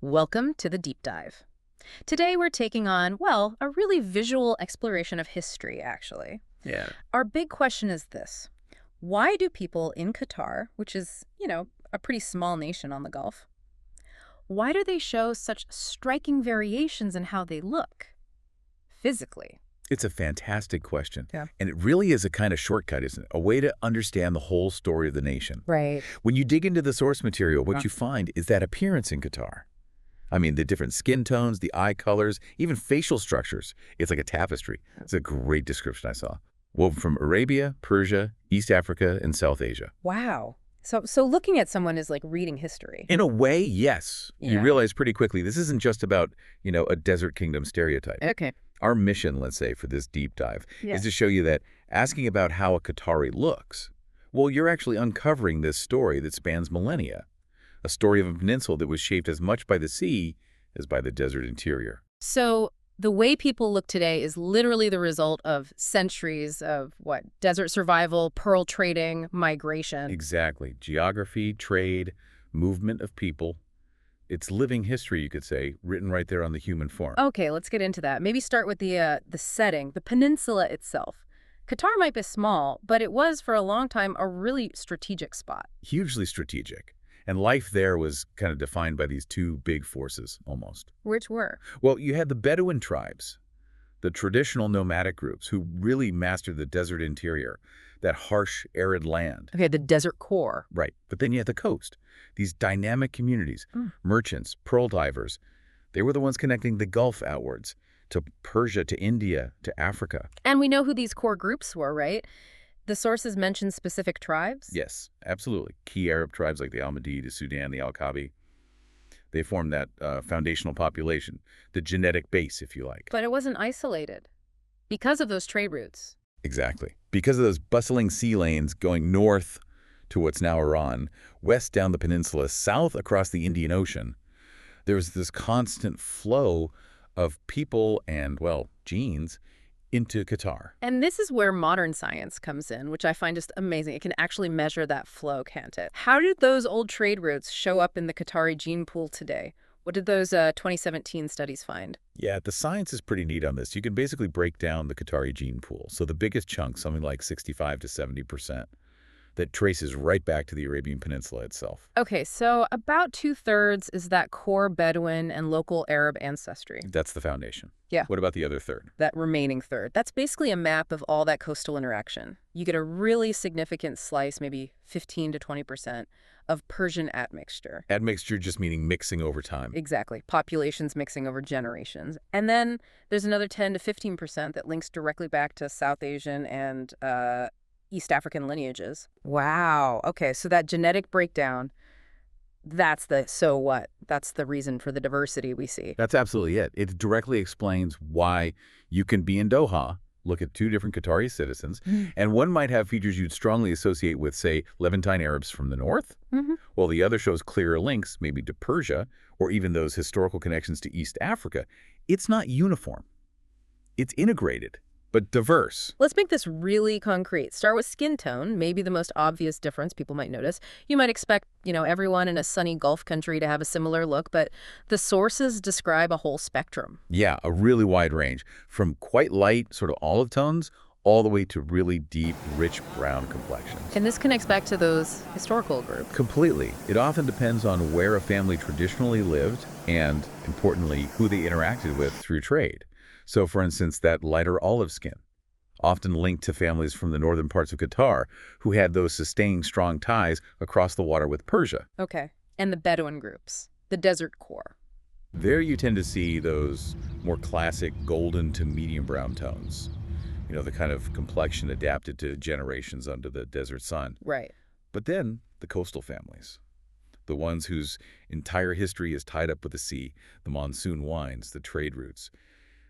Welcome to the deep dive. Today we're taking on, well, a really visual exploration of history, actually. Yeah. Our big question is this. Why do people in Qatar, which is, a pretty small nation on the Gulf, why do they show such striking variations in how they look physically? It's a fantastic question. Yeah. And it really is a kind of shortcut, isn't it? A way to understand the whole story of the nation. Right. When you dig into the source material, what Yeah. you find is that appearance in Qatar. I mean, the different skin tones, the eye colors, even facial structures. It's like a tapestry. It's a great description I saw. Woven from Arabia, Persia, East Africa, and South Asia. Wow. So looking at someone is like reading history. In a way, yes. You Yeah. realize pretty quickly this isn't just about, a desert kingdom stereotype. Okay. Our mission, let's say, for this deep dive Yeah. is to show you that asking about how a Qatari looks, well, you're actually uncovering this story that spans millennia, a story of a peninsula that was shaped as much by the sea as by the desert interior. So the way people look today is literally the result of centuries of desert survival, pearl trading, migration. Exactly. Geography, trade, movement of people. It's living history, you could say, written right there on the human form. Okay, let's get into that. Maybe start with the setting, the peninsula itself. Qatar might be small, but it was for a long time a really strategic spot. Hugely strategic. And life there was kind of defined by these two big forces, almost. Which were? Well, you had the Bedouin tribes, the traditional nomadic groups who really mastered the desert interior, that harsh, arid land. Okay, the desert core. Right. But then you had the coast, these dynamic communities, merchants, pearl divers. They were the ones connecting the Gulf outwards to Persia, to India, to Africa. And we know who these core groups were, right? The sources mention specific tribes? Yes, absolutely. Key Arab tribes like the Almadid, the Sudan, the Al-Qabi. They formed that foundational population, the genetic base, if you like. But it wasn't isolated because of those trade routes. Exactly. Because of those bustling sea lanes going north to what's now Iran, west down the peninsula, south across the Indian Ocean, there was this constant flow of people and, well, genes into Qatar. And this is where modern science comes in, which I find just amazing. It can actually measure that flow, can't it? How did those old trade routes show up in the Qatari gene pool today? What did those 2017 studies find? Yeah, the science is pretty neat on this. You can basically break down the Qatari gene pool. So the biggest chunk, something like 65 to 70%, that traces right back to the Arabian Peninsula itself. Okay, so about 2/3 is that core Bedouin and local Arab ancestry. That's the foundation. Yeah. What about the other third? That remaining third. That's basically a map of all that coastal interaction. You get a really significant slice, maybe 15 to 20%, of Persian admixture. Admixture just meaning mixing over time. Exactly. Populations mixing over generations. And then there's another 10 to 15% that links directly back to South Asian and East African lineages. Wow. Okay, so that genetic breakdown, that's the so what? That's the reason for the diversity we see. That's absolutely it. It directly explains why you can be in Doha, look at two different Qatari citizens, and one might have features you'd strongly associate with, say, Levantine Arabs from the north, while the other shows clearer links, maybe to Persia, or even those historical connections to East Africa. It's not uniform. It's integrated, but diverse. Let's make this really concrete. Start with skin tone, maybe the most obvious difference people might notice. You might expect, everyone in a sunny Gulf country to have a similar look, but the sources describe a whole spectrum. Yeah, a really wide range, from quite light, sort of olive tones, all the way to really deep, rich brown complexions. And this connects back to those historical groups. Completely. It often depends on where a family traditionally lived and, importantly, who they interacted with through trade. So, for instance, that lighter olive skin, often linked to families from the northern parts of Qatar who had those sustaining strong ties across the water with Persia. Okay. And the Bedouin groups, the desert core. There you tend to see those more classic golden to medium brown tones. The kind of complexion adapted to generations under the desert sun. Right. But then the coastal families, the ones whose entire history is tied up with the sea, the monsoon winds, the trade routes.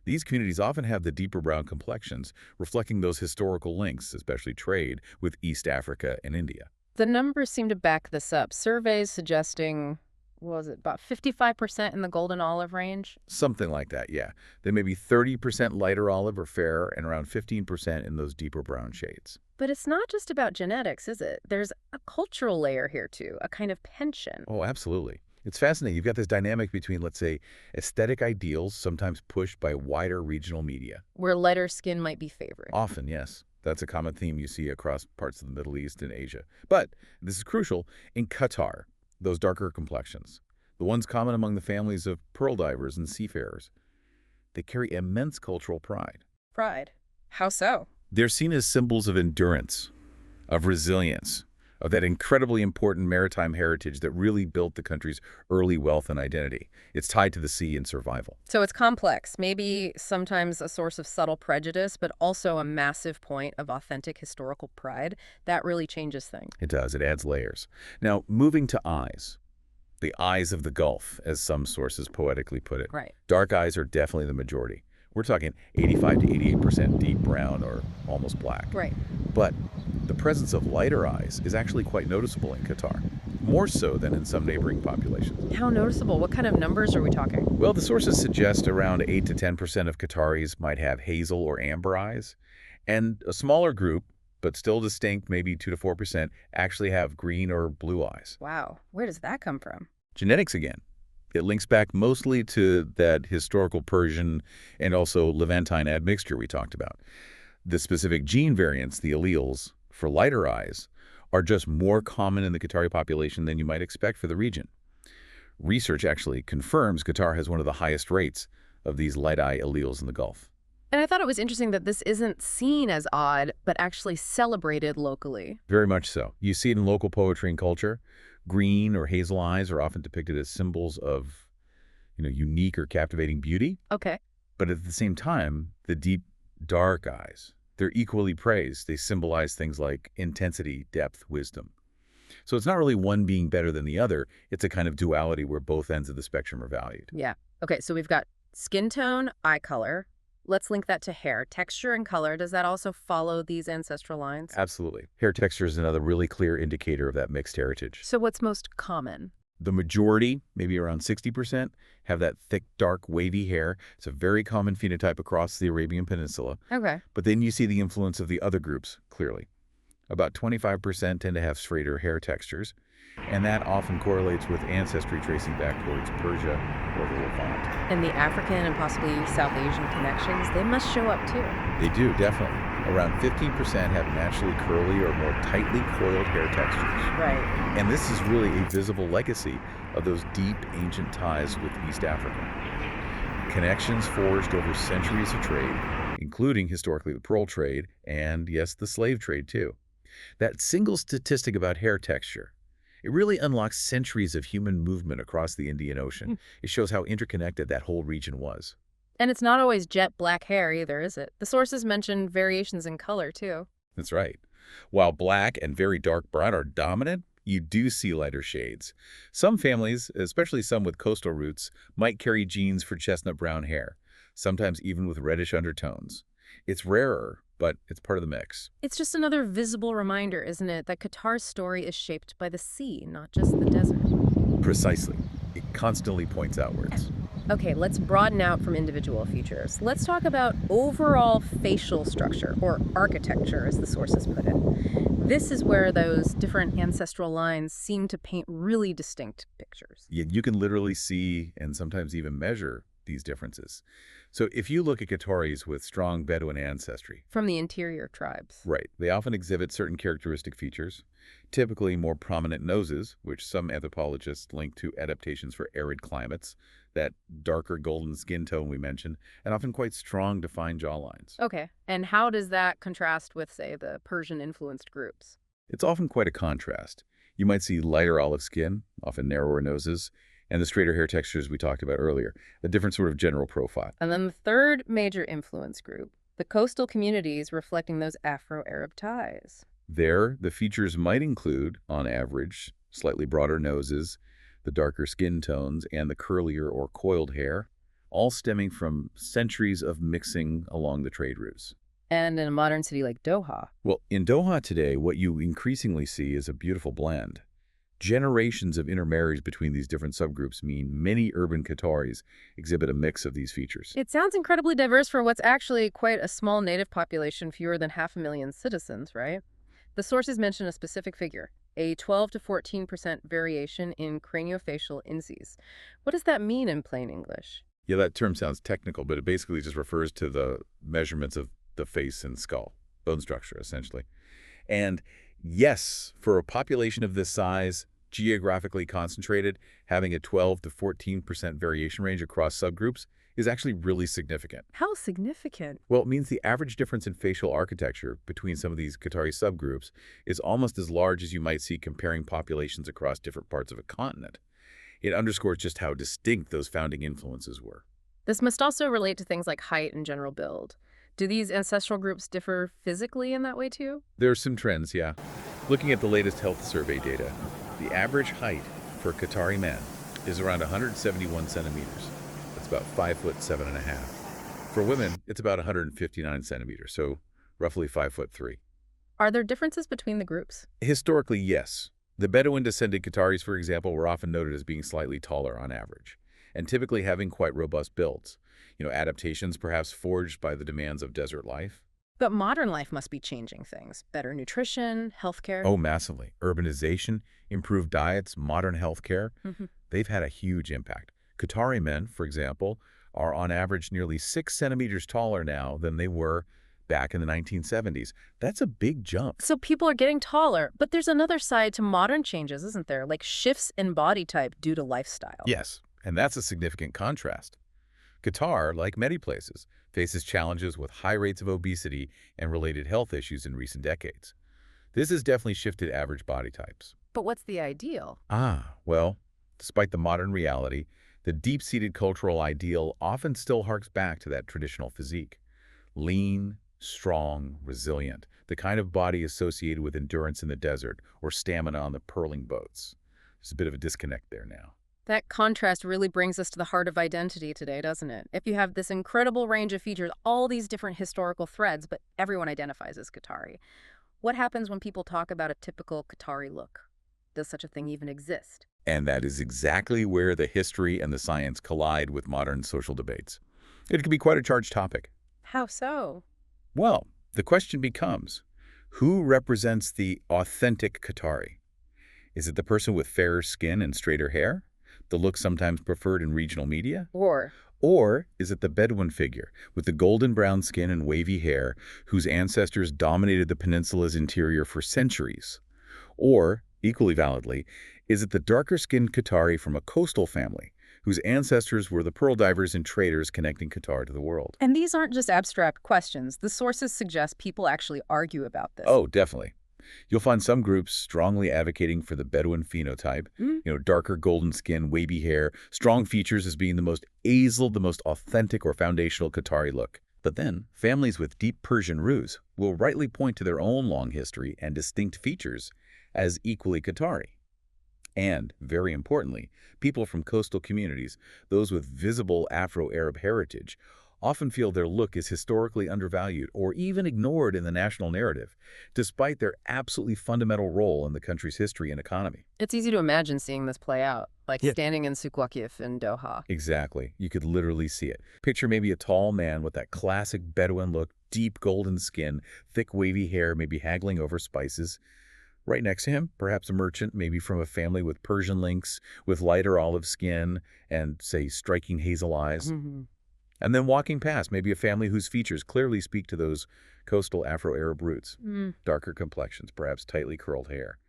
These communities often have the deeper brown complexions, reflecting those historical links, especially trade, with East Africa and India. The numbers seem to back this up. Surveys suggesting, about 55% in the golden olive range? Something like that, yeah. There may be 30% lighter olive or fair and around 15% in those deeper brown shades. But it's not just about genetics, is it? There's a cultural layer here, too, a kind of penchant. Oh, absolutely. It's fascinating. You've got this dynamic between, let's say, aesthetic ideals, sometimes pushed by wider regional media. Where lighter skin might be favored. Often, yes. That's a common theme you see across parts of the Middle East and Asia. But, this is crucial, in Qatar, those darker complexions, the ones common among the families of pearl divers and seafarers, they carry immense cultural pride. Pride. How so? They're seen as symbols of endurance, of resilience, of that incredibly important maritime heritage that really built the country's early wealth and identity. It's tied to the sea and survival. So it's complex, maybe sometimes a source of subtle prejudice, but also a massive point of authentic historical pride. That really changes things. It does. It adds layers. Now, moving to eyes. The eyes of the Gulf, as some sources poetically put it. Right. Dark eyes are definitely the majority. We're talking 85 to 88% deep brown or almost black. Right. But the presence of lighter eyes is actually quite noticeable in Qatar, more so than in some neighboring populations. How noticeable? What kind of numbers are we talking? Well, the sources suggest around 8 to 10% of Qataris might have hazel or amber eyes, and a smaller group, but still distinct, maybe 2 to 4%, actually have green or blue eyes. Wow. Where does that come from? Genetics again. It links back mostly to that historical Persian and also Levantine admixture we talked about. The specific gene variants, the alleles, for lighter eyes are just more common in the Qatari population than you might expect for the region. Research actually confirms Qatar has one of the highest rates of these light eye alleles in the Gulf. And I thought it was interesting that this isn't seen as odd, but actually celebrated locally. Very much so. You see it in local poetry and culture. Green or hazel eyes are often depicted as symbols of, unique or captivating beauty. Okay. But at the same time, the deep, dark eyes, they're equally praised. They symbolize things like intensity, depth, wisdom. So it's not really one being better than the other. It's a kind of duality where both ends of the spectrum are valued. Yeah. Okay, so we've got skin tone, eye color. Let's link that to hair. Texture and color, does that also follow these ancestral lines? Absolutely. Hair texture is another really clear indicator of that mixed heritage. So what's most common? The majority, maybe around 60%, have that thick, dark, wavy hair. It's a very common phenotype across the Arabian Peninsula. Okay. But then you see the influence of the other groups, clearly. About 25% tend to have straighter hair textures, and that often correlates with ancestry tracing back towards Persia or the Levant. And the African and possibly South Asian connections, they must show up too. They do, definitely. Around 15% have naturally curly or more tightly coiled hair textures. Right. And this is really a visible legacy of those deep ancient ties with East Africa. Connections forged over centuries of trade, including historically the pearl trade and, yes, the slave trade too. That single statistic about hair texture, it really unlocks centuries of human movement across the Indian Ocean. It shows how interconnected that whole region was. And it's not always jet black hair either, is it? The sources mention variations in color too. That's right. While black and very dark brown are dominant, you do see lighter shades. Some families, especially some with coastal roots, might carry genes for chestnut brown hair, sometimes even with reddish undertones. It's rarer, but it's part of the mix. It's just another visible reminder, isn't it, that Qatar's story is shaped by the sea, not just the desert. Precisely. It constantly points outwards. Okay, let's broaden out from individual features. Let's talk about overall facial structure, or architecture, as the sources put it. This is where those different ancestral lines seem to paint really distinct pictures. You can literally see and sometimes even measure these differences. So if you look at Qataris with strong Bedouin ancestry, From the interior tribes. right, they often exhibit certain characteristic features, typically more prominent noses, which some anthropologists link to adaptations for arid climates, that darker golden skin tone we mentioned, and often quite strong defined jawlines. Okay, and how does that contrast with, say, the Persian-influenced groups? It's often quite a contrast. You might see lighter olive skin, often narrower noses, and the straighter hair textures we talked about earlier, a different sort of general profile. And then the third major influence group, the coastal communities reflecting those Afro-Arab ties. There, the features might include, on average, slightly broader noses, the darker skin tones, and the curlier or coiled hair, all stemming from centuries of mixing along the trade routes. And in a modern city like Doha. Well, in Doha today, what you increasingly see is a beautiful blend. Generations of intermarriage between these different subgroups mean many urban Qataris exhibit a mix of these features. It sounds incredibly diverse for what's actually quite a small native population, fewer than 500,000 citizens, right? The sources mention a specific figure, a 12 to 14% variation in craniofacial indices. What does that mean in plain English? Yeah, that term sounds technical, but it basically just refers to the measurements of the face and skull, bone structure, essentially. And yes, for a population of this size, geographically concentrated, having a 12 to 14% variation range across subgroups is actually really significant. How significant? Well, it means the average difference in facial architecture between some of these Qatari subgroups is almost as large as you might see comparing populations across different parts of a continent. It underscores just how distinct those founding influences were. This must also relate to things like height and general build. Do these ancestral groups differ physically in that way too? There are some trends, yeah. Looking at the latest health survey data, the average height for Qatari men is around 171 centimeters. That's about 5'7.5". For women, it's about 159 centimeters, so roughly 5'3". Are there differences between the groups? Historically, yes. The Bedouin-descended Qataris, for example, were often noted as being slightly taller on average, and typically having quite robust builds. Adaptations perhaps forged by the demands of desert life. But modern life must be changing things. Better nutrition, healthcare. Oh, massively. Urbanization, improved diets, modern healthcare, they've had a huge impact. Qatari men, for example, are on average nearly 6 centimeters taller now than they were back in the 1970s. That's a big jump. So people are getting taller, but there's another side to modern changes, isn't there? Like shifts in body type due to lifestyle. Yes, and that's a significant contrast. Qatar, like many places, faces challenges with high rates of obesity and related health issues in recent decades. This has definitely shifted average body types. But what's the ideal? Well, despite the modern reality, the deep-seated cultural ideal often still harks back to that traditional physique. Lean, strong, resilient, the kind of body associated with endurance in the desert or stamina on the pearling boats. There's a bit of a disconnect there now. That contrast really brings us to the heart of identity today, doesn't it? If you have this incredible range of features, all these different historical threads, but everyone identifies as Qatari. What happens when people talk about a typical Qatari look? Does such a thing even exist? And that is exactly where the history and the science collide with modern social debates. It can be quite a charged topic. How so? Well, the question becomes, who represents the authentic Qatari? Is it the person with fairer skin and straighter hair? The look sometimes preferred in regional media? Or is it the Bedouin figure with the golden brown skin and wavy hair whose ancestors dominated the peninsula's interior for centuries? Or, equally validly, is it the darker-skinned Qatari from a coastal family whose ancestors were the pearl divers and traders connecting Qatar to the world? And these aren't just abstract questions. The sources suggest people actually argue about this. Oh, definitely. You'll find some groups strongly advocating for the Bedouin phenotype, darker golden skin, wavy hair, strong features as being the most azal, the most authentic or foundational Qatari look. But then, families with deep Persian roots will rightly point to their own long history and distinct features as equally Qatari. And, very importantly, people from coastal communities, those with visible Afro-Arab heritage, often feel their look is historically undervalued or even ignored in the national narrative, despite their absolutely fundamental role in the country's history and economy. It's easy to imagine seeing this play out, like standing in Souk Waqif in Doha. Exactly. You could literally see it. Picture maybe a tall man with that classic Bedouin look, deep golden skin, thick wavy hair, maybe haggling over spices. Right next to him, perhaps a merchant, maybe from a family with Persian links, with lighter olive skin and, say, striking hazel eyes. And then walking past, maybe a family whose features clearly speak to those coastal Afro-Arab roots. Darker complexions, perhaps tightly curled hair.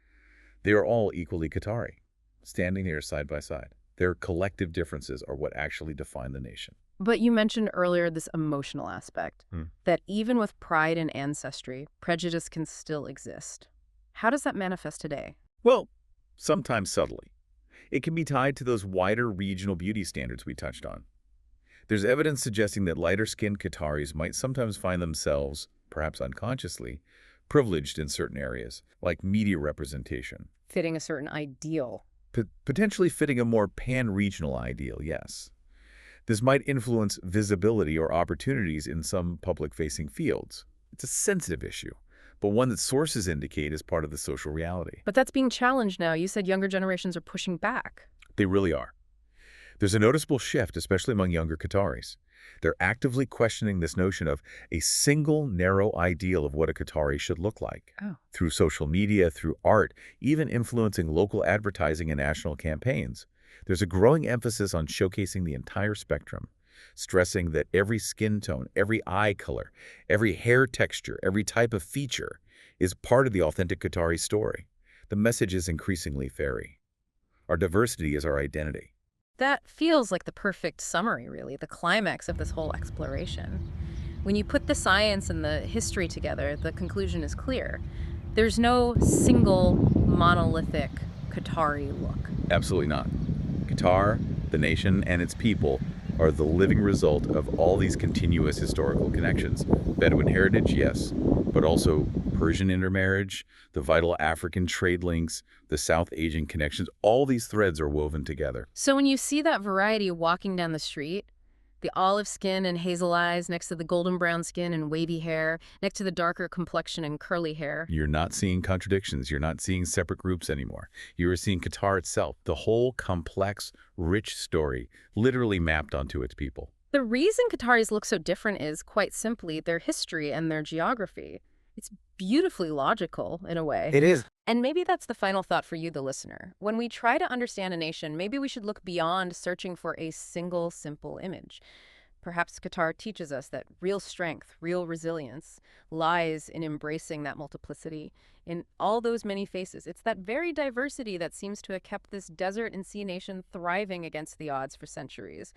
They are all equally Qatari, standing there side by side. Their collective differences are what actually define the nation. But you mentioned earlier this emotional aspect, that even with pride in ancestry, prejudice can still exist. How does that manifest today? Well, sometimes subtly. It can be tied to those wider regional beauty standards we touched on. There's evidence suggesting that lighter-skinned Qataris might sometimes find themselves, perhaps unconsciously, privileged in certain areas, like media representation. Fitting a certain ideal. Potentially fitting a more pan-regional ideal, yes. This might influence visibility or opportunities in some public-facing fields. It's a sensitive issue, but one that sources indicate is part of the social reality. But that's being challenged now. You said younger generations are pushing back. They really are. There's a noticeable shift, especially among younger Qataris. They're actively questioning this notion of a single narrow ideal of what a Qatari should look like. Oh. Through social media, through art, even influencing local advertising and national campaigns. There's a growing emphasis on showcasing the entire spectrum, stressing that every skin tone, every eye color, every hair texture, every type of feature is part of the authentic Qatari story. The message is increasingly fairy. Our diversity is our identity. That feels like the perfect summary, really, the climax of this whole exploration. When you put the science and the history together, the conclusion is clear. There's no single monolithic Qatari look. Absolutely not. Qatar, the nation, and its people are the living result of all these continuous historical connections. Bedouin heritage, yes, but also Persian intermarriage, the vital African trade links, the South Asian connections, all these threads are woven together. So when you see that variety walking down the street, the olive skin and hazel eyes next to the golden brown skin and wavy hair, next to the darker complexion and curly hair. You're not seeing contradictions. You're not seeing separate groups anymore. You are seeing Qatar itself, the whole complex, rich story, literally mapped onto its people. The reason Qataris look so different is, quite simply, their history and their geography. It's beautifully logical, in a way. It is. And maybe that's the final thought for you, the listener. When we try to understand a nation, maybe we should look beyond searching for a single, simple image. Perhaps Qatar teaches us that real strength, real resilience, lies in embracing that multiplicity in all those many faces. It's that very diversity that seems to have kept this desert and sea nation thriving against the odds for centuries.